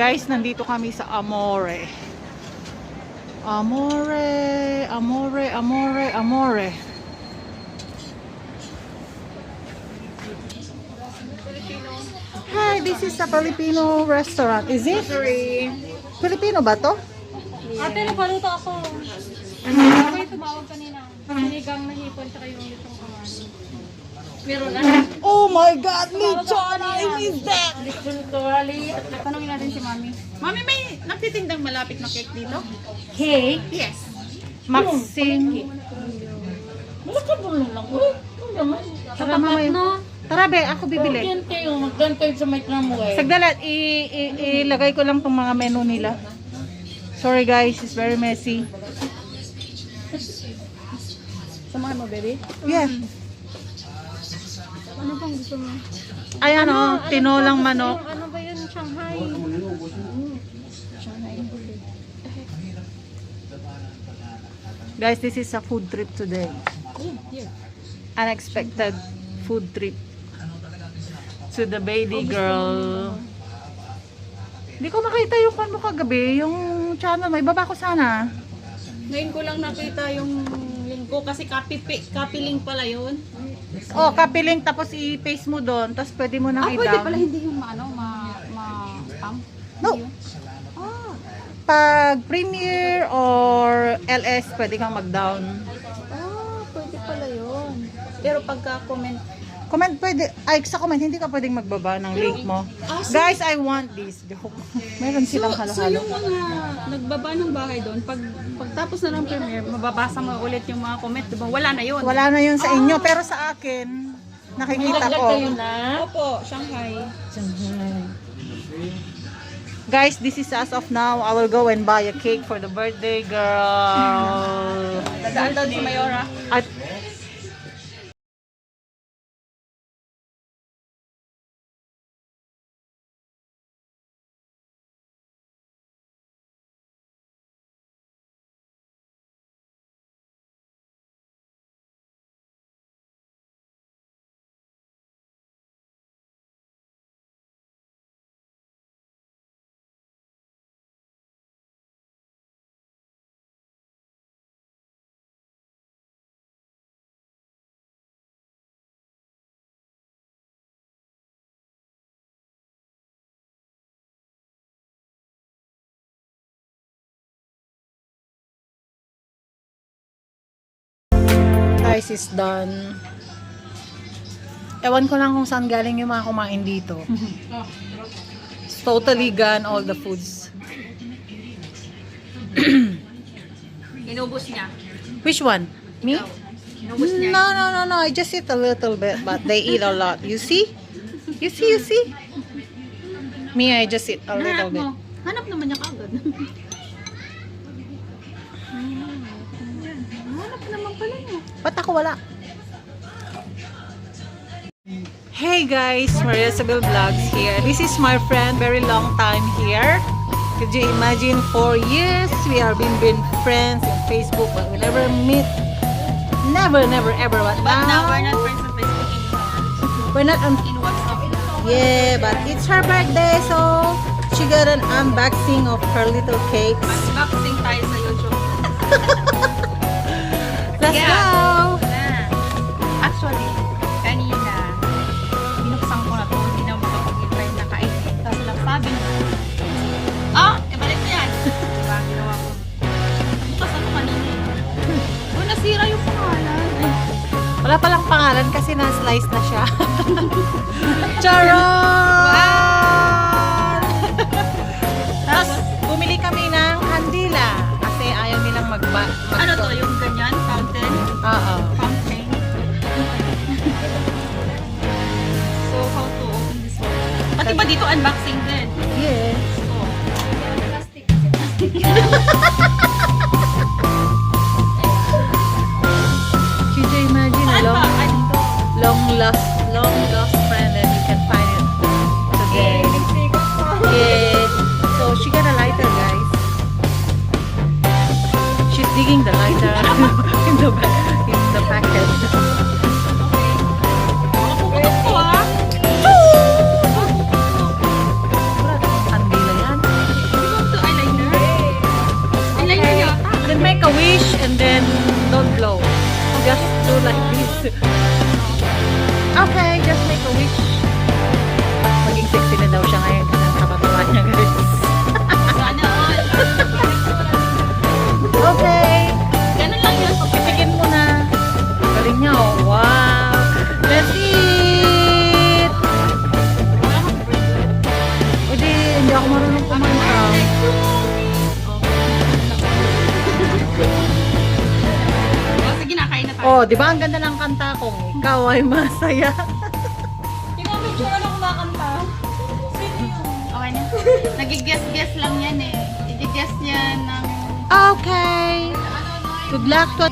Guys, nandito kami sa Amore. Amore, Amore, Amore, Amore. Hi, this is a Filipino restaurant. Is it? Sorry. Filipino ba to? Ate, nagpaluto ako. Ako yung tumawag kanina. Sinigang na hipon tsaka yung litong kawali. Meron na. Oh my God, lechon! I miss that! Litong kawali. At tanongin natin si Mami. Mami, may nagtitindang malapit na cake dito? Cake? Yes. Maxine. Malaki mo lang. Tara, mamaya. Tara, be, ako bibili. Yan kayo. Magdan kayo sa mic na mo eh. Sagdalat, ilagay ko lang tong mga menu nila. Sorry guys, it's very messy. Samahan mo, baby? Yeah. Ano pang gusto mo? Ayan o, tinolang manok. Ano ba yun? Shanghai? Guys, this is a food trip today. Unexpected food trip to the baby girl. Hindi ko makita yung pan mo kagabi, yung channel mo. Ibaba ko sana. Ngayon ko lang nakita yung link ko kasi copy link pala yun. Oh, copy link tapos i-paste mo doon. Tapos pwede mo nang Pwede i-down. pala hindi yung ma-spam? No. Pag Premiere or LS, pwede kang mag-down. Pwede pala yun. Pero pagka-comment, Comment pwede, ay sa comment, hindi ka pwedeng magbaba ng link mo. Guys, I want this. Joke. Meron silang so halo-halo. yung mga nagbaba ng bahay doon, pagtapos na ng premiere, mababasa mo ulit yung mga comment, diba? Wala na yun. Wala na yun sa inyo, pero sa akin, nakikita ko. Opo, Shanghai. Guys, this is as of now. I will go and buy a cake for the birthday girl. Dadaan daw si Mayora. At rice is done. Ewan ko lang kung saan galing yung mga kumain dito. It's totally gone, all the foods. Inubos niya. Which one? Me? Inubos niya. No. I just eat a little bit, but they eat a lot. You see? You see? Me, I just eat a little bit. Hanap naman niya kagad. Hanap naman pala niya. Ba't ako wala? Hey guys, Maria Isabel Vlogs here. This is my friend, very long time here. Could you imagine, 4 years we have been friends in Facebook, but we never meet. Never, ever. But Now we're not friends on Facebook anymore. we're not on. In WhatsApp. Yeah, but it's her birthday, so she got an unboxing of her little cakes. Unboxing tayo sa YouTube. Let's Yeah. go! Actually, kanina, binuksan ko na to, hindi na makapag-reply na kainin. Tapos lang sabi niya, ibalik na yan. Diba, ginawa ko. Bukas ano kanina. Nasira yung pangalan. Wala palang pangalan kasi na-slice na siya. Charon! Tapos, bumili kami ng kandila kasi ayaw nilang Ano to, yung ganyan? Fountain? Oo. Fountain? So, how to open this one? Pati ba dito unboxing din? Yes. Oh. Plastic. Could you imagine a long lost friend and you can find it today? Yeah. So, she got a lighter, guys. She's digging the lighter in the packet. Puputok ko ah! Kandila yan. just do like this. Okay, just make a wish. Maging sexy na daw siya ngayon kasi nakakatawa niya, guys. Sana all. Okay. Ganun lang yun. Pagkipigin mo na. Galing niya, oh. Wow. Let's eat. O di, hindi ako marunong kumanta. Oh, sige na, kain na tayo. Oh, di ba ang ganda ng kanta ko? Ikaw ay masaya. Tingnan mo yung ano kumakanta. Sino yun? Okay na. Nagigess-guess lang yan eh. I-guess niya ng... Okay. Good luck to